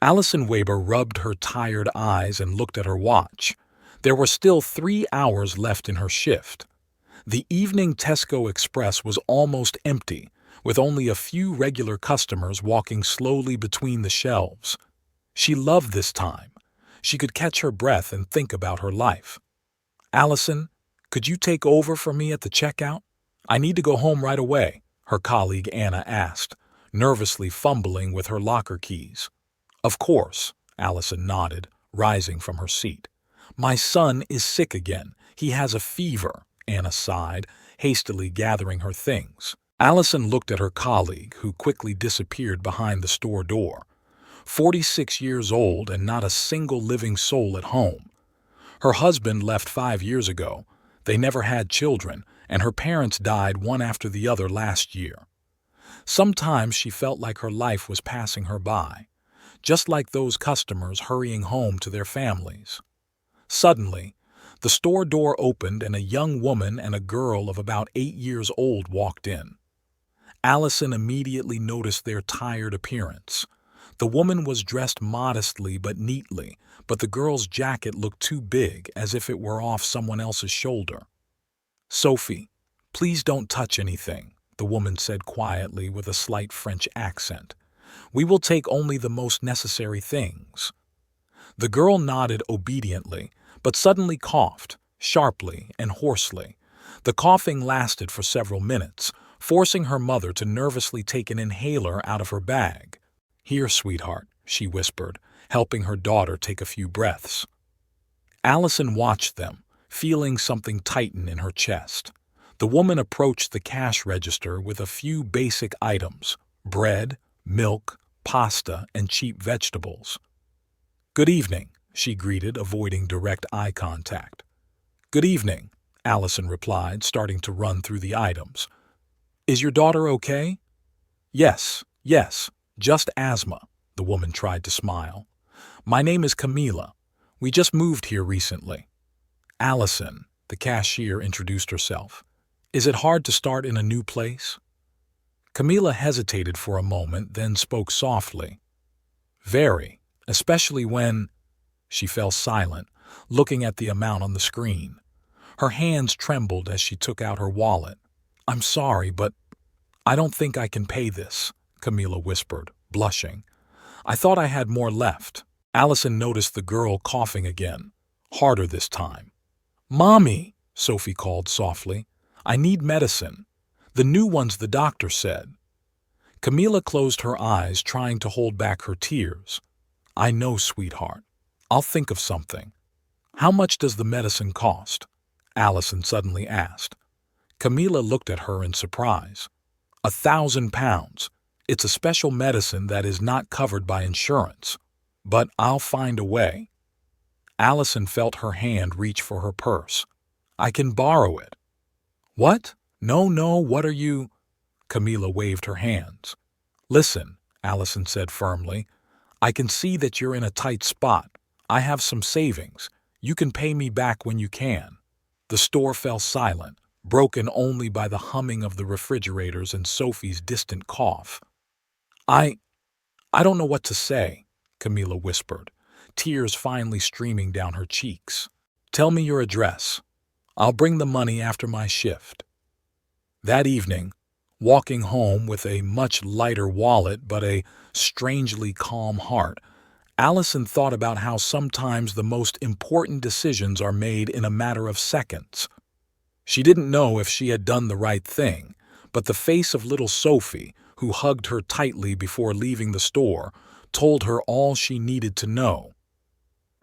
Allison Weber rubbed her tired eyes and looked at her watch. There were still 3 hours left in her shift. The evening Tesco Express was almost empty, with only a few regular customers walking slowly between the shelves. She loved this time. She could catch her breath and think about her life. "Allison, could you take over for me at the checkout? I need to go home right away," her colleague Anna asked, nervously fumbling with her locker keys. "Of course," Allison nodded, rising from her seat. "My son is sick again. He has a fever," Anna sighed, hastily gathering her things. Allison looked at her colleague, who quickly disappeared behind the store door. 46 years old and not a single living soul at home. Her husband left 5 years ago. They never had children, and her parents died one after the other last year. Sometimes she felt like her life was passing her by, just like those customers hurrying home to their families. Suddenly, the store door opened and a young woman and a girl of about 8 years old walked in. Allison immediately noticed their tired appearance. The woman was dressed modestly but neatly, but the girl's jacket looked too big, as if it were off someone else's shoulder. "Sophie, please don't touch anything," the woman said quietly with a slight French accent. "We will take only the most necessary things." The girl nodded obediently, but suddenly coughed, sharply and hoarsely. The coughing lasted for several minutes, forcing her mother to nervously take an inhaler out of her bag. "Here, sweetheart," she whispered, helping her daughter take a few breaths. Allison watched them, feeling something tighten in her chest. The woman approached the cash register with a few basic items: bread, milk, pasta, and cheap vegetables. "Good evening," she greeted, avoiding direct eye contact. "Good evening," Allison replied, starting to run through the items. "Is your daughter okay?" Yes, just asthma," the woman tried to smile. "My name is Camila. We just moved here recently." "Allison," the cashier introduced herself. "Is it hard to start in a new place?" Camila hesitated for a moment, then spoke softly. "Very, especially when—" She fell silent, looking at the amount on the screen. Her hands trembled as she took out her wallet. "I'm sorry, but I don't think I can pay this," Camila whispered, blushing. "I thought I had more left." Allison noticed the girl coughing again, harder this time. "Mommy," Sophie called softly, "I need medicine. The new ones the doctor said." Camila closed her eyes, trying to hold back her tears. "I know, sweetheart. I'll think of something." "How much does the medicine cost?" Allison suddenly asked. Camila looked at her in surprise. £1,000. It's a special medicine that is not covered by insurance. But I'll find a way." Allison felt her hand reach for her purse. "I can borrow it." "What? No, what are you—" Camila waved her hands. "Listen," Allison said firmly. "I can see that you're in a tight spot. I have some savings. You can pay me back when you can." The store fell silent, broken only by the humming of the refrigerators and Sophie's distant cough. I don't know what to say," Camila whispered, tears finally streaming down her cheeks. "Tell me your address. I'll bring the money after my shift." That evening, walking home with a much lighter wallet but a strangely calm heart, Allison thought about how sometimes the most important decisions are made in a matter of seconds. She didn't know if she had done the right thing, but the face of little Sophie, who hugged her tightly before leaving the store, told her all she needed to know.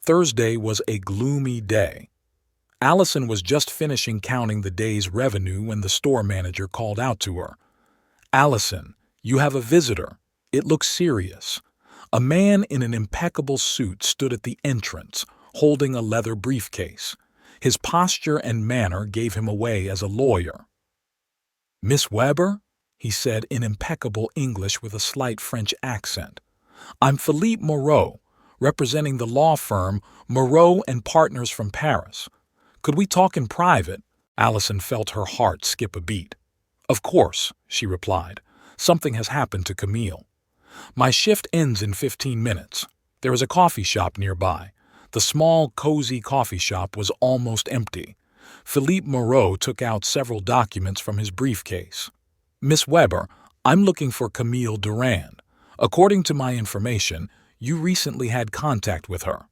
Thursday was a gloomy day. Allison was just finishing counting the day's revenue when the store manager called out to her. "Allison, you have a visitor. It looks serious." A man in an impeccable suit stood at the entrance, holding a leather briefcase. His posture and manner gave him away as a lawyer. "Miss Weber?" he said in impeccable English with a slight French accent. "I'm Philippe Moreau, representing the law firm Moreau and Partners from Paris. Could we talk in private?" Allison felt her heart skip a beat. "Of course," she replied. "Something has happened to Camille. My shift ends in 15 minutes. There was a coffee shop nearby. The small, cozy coffee shop was almost empty. Philippe Moreau took out several documents from his briefcase. "Miss Weber, I'm looking for Camille Durand. According to my information, you recently had contact with her."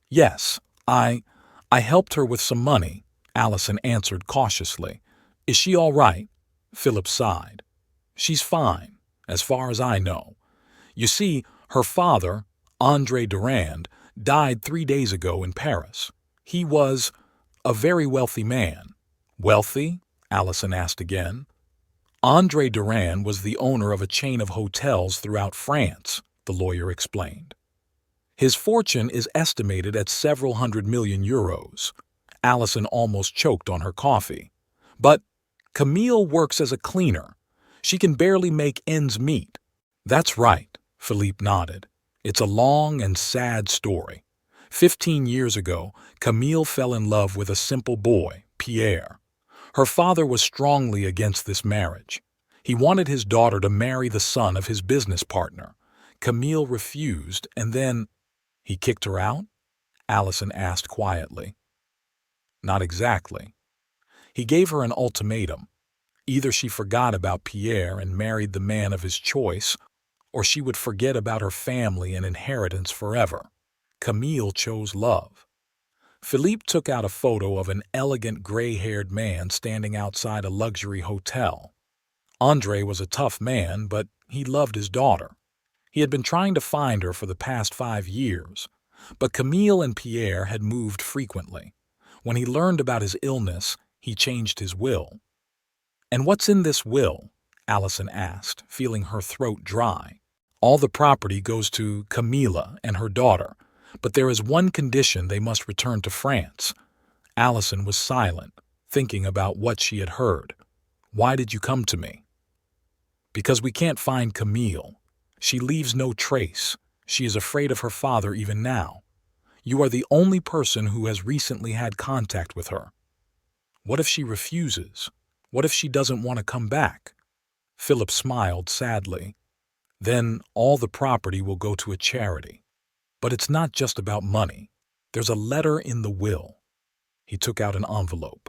"Yes, I helped her with some money," Allison answered cautiously. "Is she all right?" Philip sighed. "She's fine, as far as I know. You see, her father, Andre Durand, died 3 days ago in Paris. He was a very wealthy man." "Wealthy?" Allison asked again. "Andre Durand was the owner of a chain of hotels throughout France," the lawyer explained. "His fortune is estimated at several hundred million euros." Allison almost choked on her coffee. "But Camille works as a cleaner. She can barely make ends meet." "That's right," Philippe nodded. "It's a long and sad story. 15 years ago, Camille fell in love with a simple boy, Pierre. Her father was strongly against this marriage. He wanted his daughter to marry the son of his business partner. Camille refused, and then—" "He kicked her out?" Allison asked quietly. "Not exactly. He gave her an ultimatum. Either she forgot about Pierre and married the man of his choice, or she would forget about her family and inheritance forever. Camille chose love." Philippe took out a photo of an elegant gray-haired man standing outside a luxury hotel. Andre was a tough man, but he loved his daughter. He had been trying to find her for the past 5 years, but Camille and Pierre had moved frequently. When he learned about his illness, he changed his will. "And what's in this will?" Allison asked, feeling her throat dry. "All the property goes to Camilla and her daughter, but there is one condition: they must return to France." Allison was silent, thinking about what she had heard. "Why did you come to me?" "Because we can't find Camille. She leaves no trace. She is afraid of her father even now. You are the only person who has recently had contact with her. What if she refuses? What if she doesn't want to come back?" Philip smiled sadly. "Then all the property will go to a charity. But it's not just about money. There's a letter in the will." He took out an envelope.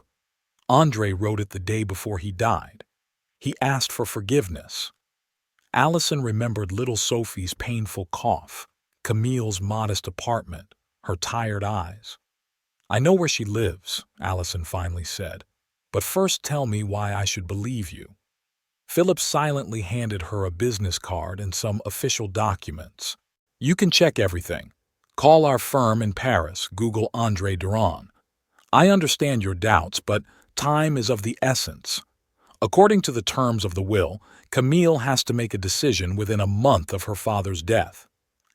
"Andre wrote it the day before he died. He asked for forgiveness." Allison remembered little Sophie's painful cough, Camille's modest apartment, her tired eyes. "I know where she lives," Allison finally said. "But first tell me why I should believe you." Philip silently handed her a business card and some official documents. "You can check everything. Call our firm in Paris, Google Andre Durand. I understand your doubts, but time is of the essence. According to the terms of the will, Camille has to make a decision within a month of her father's death."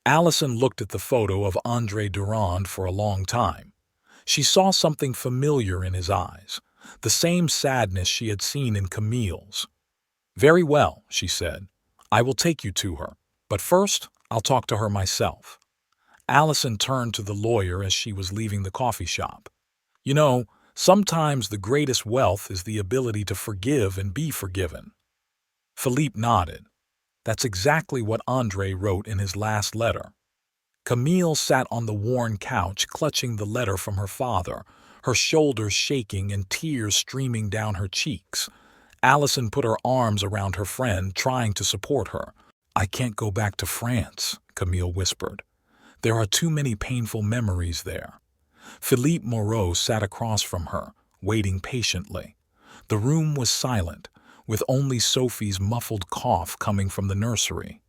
Allison looked at the photo of Andre Durand for a long time. She saw something familiar in his eyes, the same sadness she had seen in Camille's. "Very well," she said. "I will take you to her, but first I'll talk to her myself." Allison turned to the lawyer as she was leaving the coffee shop. "You know, sometimes the greatest wealth is the ability to forgive and be forgiven." Philippe nodded. "That's exactly what Andre wrote in his last letter." Camille sat on the worn couch, clutching the letter from her father, her shoulders shaking and tears streaming down her cheeks. Allison put her arms around her friend, trying to support her. "I can't go back to France," Camille whispered. "There are too many painful memories there." Philippe Moreau sat across from her, waiting patiently. The room was silent, with only Sophie's muffled cough coming from the nursery.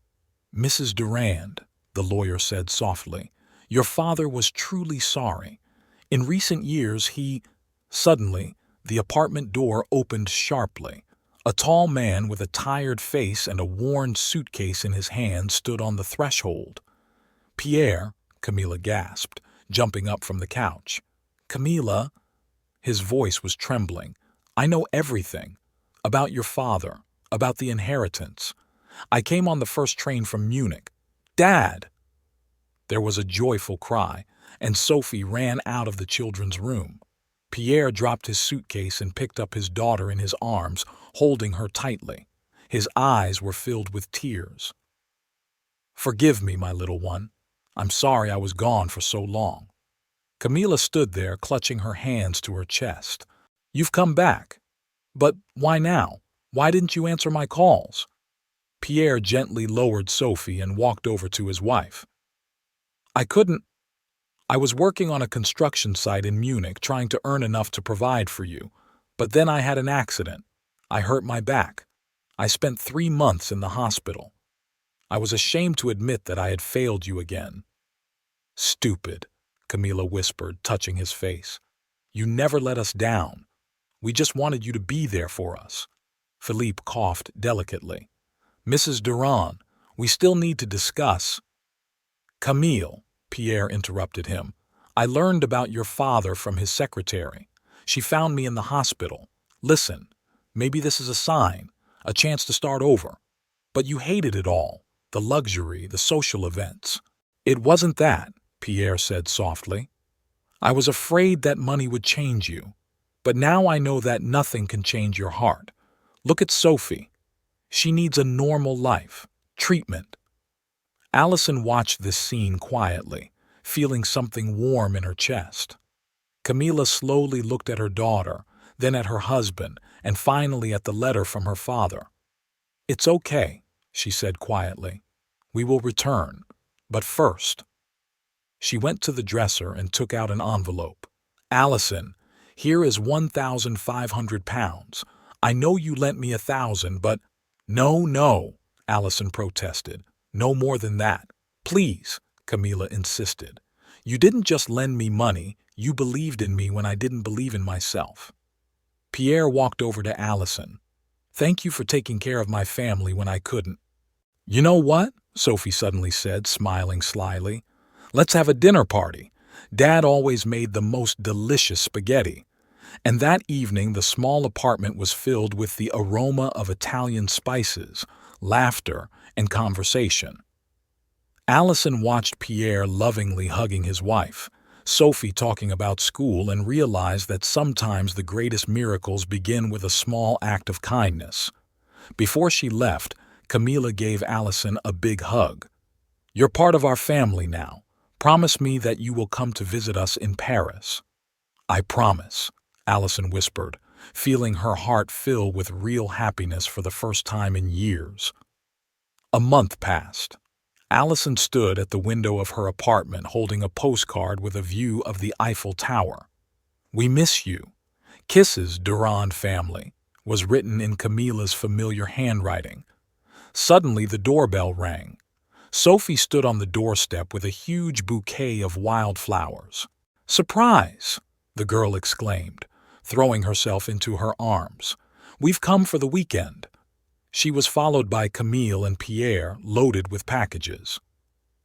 "Mrs. Durand," the lawyer said softly, "your father was truly sorry. In recent years he—" Suddenly, the apartment door opened sharply. A tall man with a tired face and a worn suitcase in his hand stood on the threshold. "Pierre," Camilla gasped, jumping up from the couch. "Camilla?" His voice was trembling. "I know everything. About your father. About the inheritance. I came on the first train from Munich. Dad!" There was a joyful cry, and Sophie ran out of the children's room. Pierre dropped his suitcase and picked up his daughter in his arms, holding her tightly. His eyes were filled with tears. "Forgive me, my little one. I'm sorry I was gone for so long." Camila stood there, clutching her hands to her chest. "You've come back. But why now? Why didn't you answer my calls?" Pierre gently lowered Sophie and walked over to his wife. "I couldn't. I was working on a construction site in Munich trying to earn enough to provide for you. But then I had an accident. I hurt my back. I spent 3 months in the hospital. I was ashamed to admit that I had failed you again." "Stupid," Camila whispered, touching his face. "You never let us down. We just wanted you to be there for us." Philippe coughed delicately. "Mrs. Durand, we still need to discuss—" "Camille," Pierre interrupted him, "I learned about your father from his secretary. She found me in the hospital. Listen, maybe this is a sign, a chance to start over. But you hated it all, the luxury, the social events." "It wasn't that," Pierre said softly. "I was afraid that money would change you. But now I know that nothing can change your heart. Look at Sophie. She needs a normal life, treatment." Allison watched this scene quietly, feeling something warm in her chest. Camila slowly looked at her daughter, then at her husband, and finally at the letter from her father. "It's okay," she said quietly. "We will return. But first—" She went to the dresser and took out an envelope. "Allison, here is £1,500. I know you lent me 1,000, but—" No, Allison protested. "No more than that. Please," Camila insisted. "You didn't just lend me money, you believed in me when I didn't believe in myself." Pierre walked over to Allison. "Thank you for taking care of my family when I couldn't." "You know what?" Sophie suddenly said, smiling slyly. "Let's have a dinner party. Dad always made the most delicious spaghetti." And that evening the small apartment was filled with the aroma of Italian spices, laughter, and conversation. Allison watched Pierre lovingly hugging his wife, Sophie talking about school, and realized that sometimes the greatest miracles begin with a small act of kindness. Before she left, Camila gave Allison a big hug. "You're part of our family now. Promise me that you will come to visit us in Paris." "I promise," Allison whispered, feeling her heart fill with real happiness for the first time in years. A month passed. Allison stood at the window of her apartment holding a postcard with a view of the Eiffel Tower. "We miss you. Kisses, Durand family," was written in Camila's familiar handwriting. Suddenly the doorbell rang. Sophie stood on the doorstep with a huge bouquet of wildflowers. "Surprise!" the girl exclaimed, throwing herself into her arms. "We've come for the weekend." She was followed by Camille and Pierre, loaded with packages.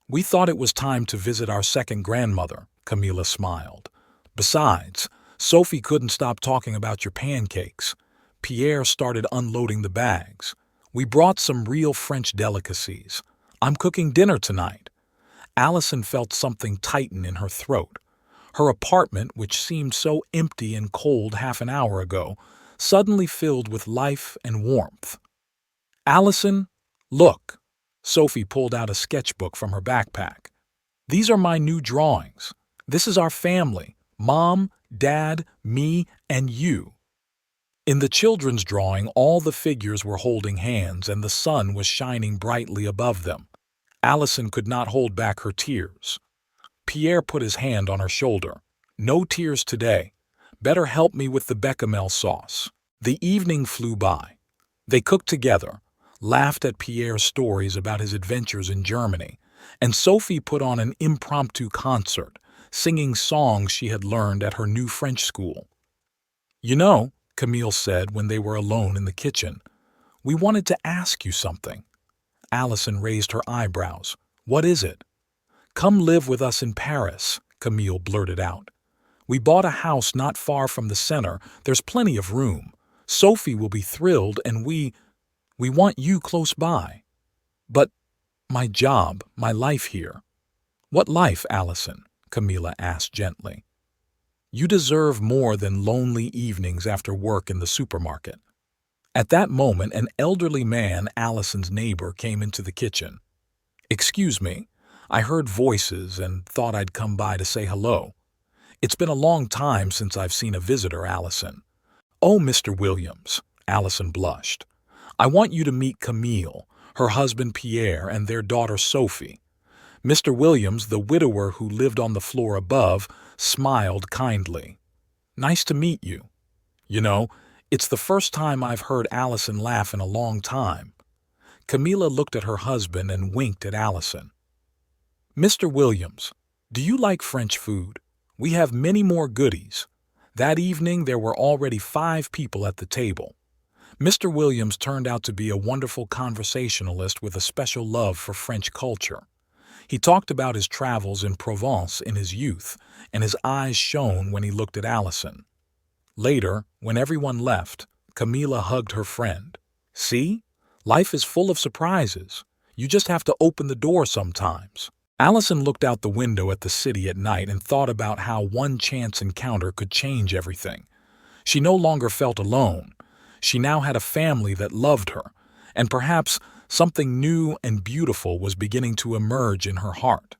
"We thought it was time to visit our second grandmother," Camila smiled. "Besides, Sophie couldn't stop talking about your pancakes." Pierre started unloading the bags. "We brought some real French delicacies. I'm cooking dinner tonight." Allison felt something tighten in her throat. Her apartment, which seemed so empty and cold half an hour ago, suddenly filled with life and warmth. "Allison, look." Sophie pulled out a sketchbook from her backpack. "These are my new drawings. This is our family, Mom, Dad, me, and you." In the children's drawing, all the figures were holding hands and the sun was shining brightly above them. Allison could not hold back her tears. Pierre put his hand on her shoulder. "No tears today. Better help me with the bechamel sauce." The evening flew by. They cooked together, laughed at Pierre's stories about his adventures in Germany, and Sophie put on an impromptu concert, singing songs she had learned at her new French school. "You know," Camille said when they were alone in the kitchen, "we wanted to ask you something." Allison raised her eyebrows. "What is it?" "Come live with us in Paris," Camille blurted out. "We bought a house not far from the center. There's plenty of room. Sophie will be thrilled, and we want you close by." "But my job, my life here." "What life, Allison?" Camila asked gently. "You deserve more than lonely evenings after work in the supermarket." At that moment, an elderly man, Allison's neighbor, came into the kitchen. "Excuse me, I heard voices and thought I'd come by to say hello. It's been a long time since I've seen a visitor, Allison." "Oh, Mr. Williams," Allison blushed. "I want you to meet Camille, her husband Pierre, and their daughter Sophie." Mr. Williams, the widower who lived on the floor above, smiled kindly. "Nice to meet you. You know, it's the first time I've heard Allison laugh in a long time." Camilla looked at her husband and winked at Allison. "Mr. Williams, do you like French food? We have many more goodies." That evening there were already 5 people at the table. Mr. Williams turned out to be a wonderful conversationalist with a special love for French culture. He talked about his travels in Provence in his youth, and his eyes shone when he looked at Allison. Later, when everyone left, Camilla hugged her friend. "See? Life is full of surprises. You just have to open the door sometimes." Allison looked out the window at the city at night and thought about how one chance encounter could change everything. She no longer felt alone. She now had a family that loved her, and perhaps something new and beautiful was beginning to emerge in her heart.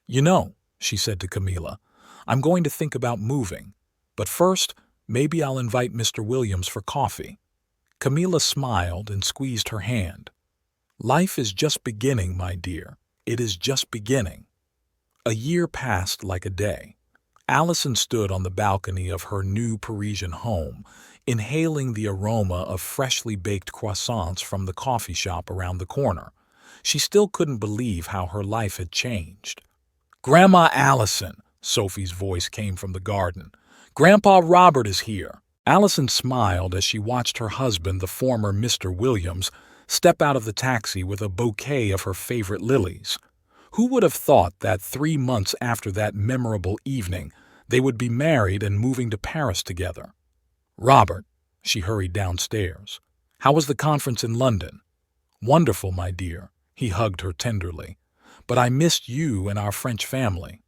"You know," she said to Camilla, "I'm going to think about moving. But first, maybe I'll invite Mr. Williams for coffee." Camilla smiled and squeezed her hand. "Life is just beginning, my dear. It is just beginning." A year passed like a day. Allison stood on the balcony of her new Parisian home, inhaling the aroma of freshly baked croissants from the coffee shop around the corner. She still couldn't believe how her life had changed. "Grandma Allison," Sophie's voice came from the garden. "Grandpa Robert is here." Allison smiled as she watched her husband, the former Mr. Williams, step out of the taxi with a bouquet of her favorite lilies. Who would have thought that 3 months after that memorable evening, they would be married and moving to Paris together? "Robert," she hurried downstairs. "How was the conference in London?" "Wonderful, my dear," he hugged her tenderly. "But I missed you and our French family."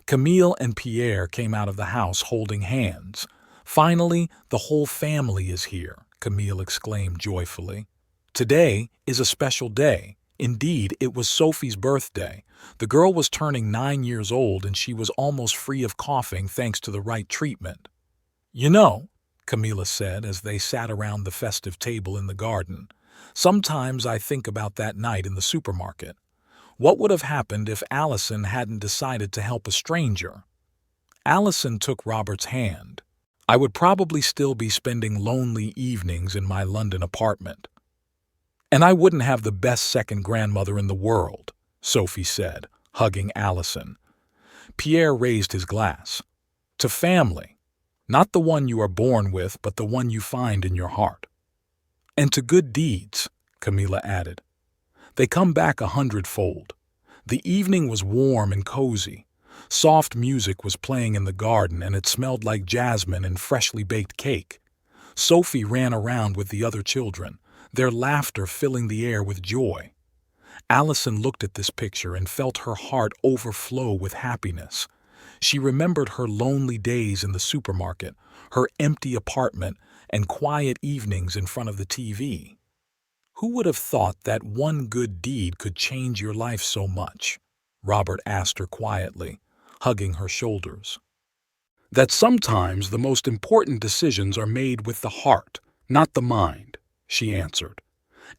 Camille and Pierre came out of the house holding hands. "Finally, the whole family is here," Camille exclaimed joyfully. "Today is a special day. Indeed, it was Sophie's birthday. The girl was turning 9 years old and she was almost free of coughing thanks to the right treatment." "You know," Camilla said as they sat around the festive table in the garden, "sometimes I think about that night in the supermarket. What would have happened if Allison hadn't decided to help a stranger?" Allison took Robert's hand. "I would probably still be spending lonely evenings in my London apartment. And I wouldn't have the best second grandmother in the world," Sophie said, hugging Allison. Pierre raised his glass. "To family. Not the one you are born with, but the one you find in your heart." "And to good deeds," Camilla added. "They come back 100-fold. The evening was warm and cozy. Soft music was playing in the garden and it smelled like jasmine and freshly baked cake. Sophie ran around with the other children, their laughter filling the air with joy." Allison looked at this picture and felt her heart overflow with happiness. She remembered her lonely days in the supermarket, her empty apartment, and quiet evenings in front of the TV. "Who would have thought that one good deed could change your life so much?" Robert asked her quietly, hugging her shoulders. "That sometimes the most important decisions are made with the heart, not the mind," she answered,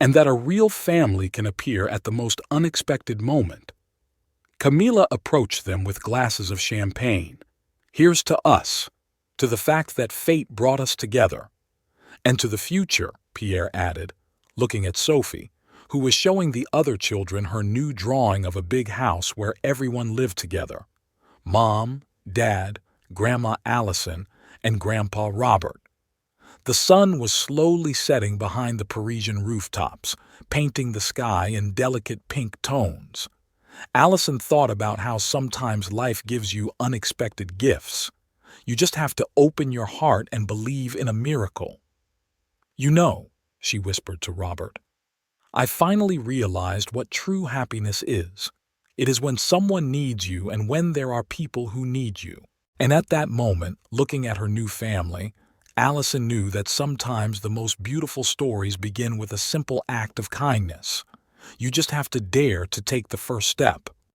"and that a real family can appear at the most unexpected moment." Camilla approached them with glasses of champagne. "Here's to us, to the fact that fate brought us together. And to the future," Pierre added, looking at Sophie, who was showing the other children her new drawing of a big house where everyone lived together. Mom, Dad, Grandma Allison, and Grandpa Robert. The sun was slowly setting behind the Parisian rooftops, painting the sky in delicate pink tones. Allison thought about how sometimes life gives you unexpected gifts. You just have to open your heart and believe in a miracle. "You know," she whispered to Robert, "I finally realized what true happiness is. It is when someone needs you and when there are people who need you." And at that moment, looking at her new family, Allison knew that sometimes the most beautiful stories begin with a simple act of kindness. You just have to dare to take the first step.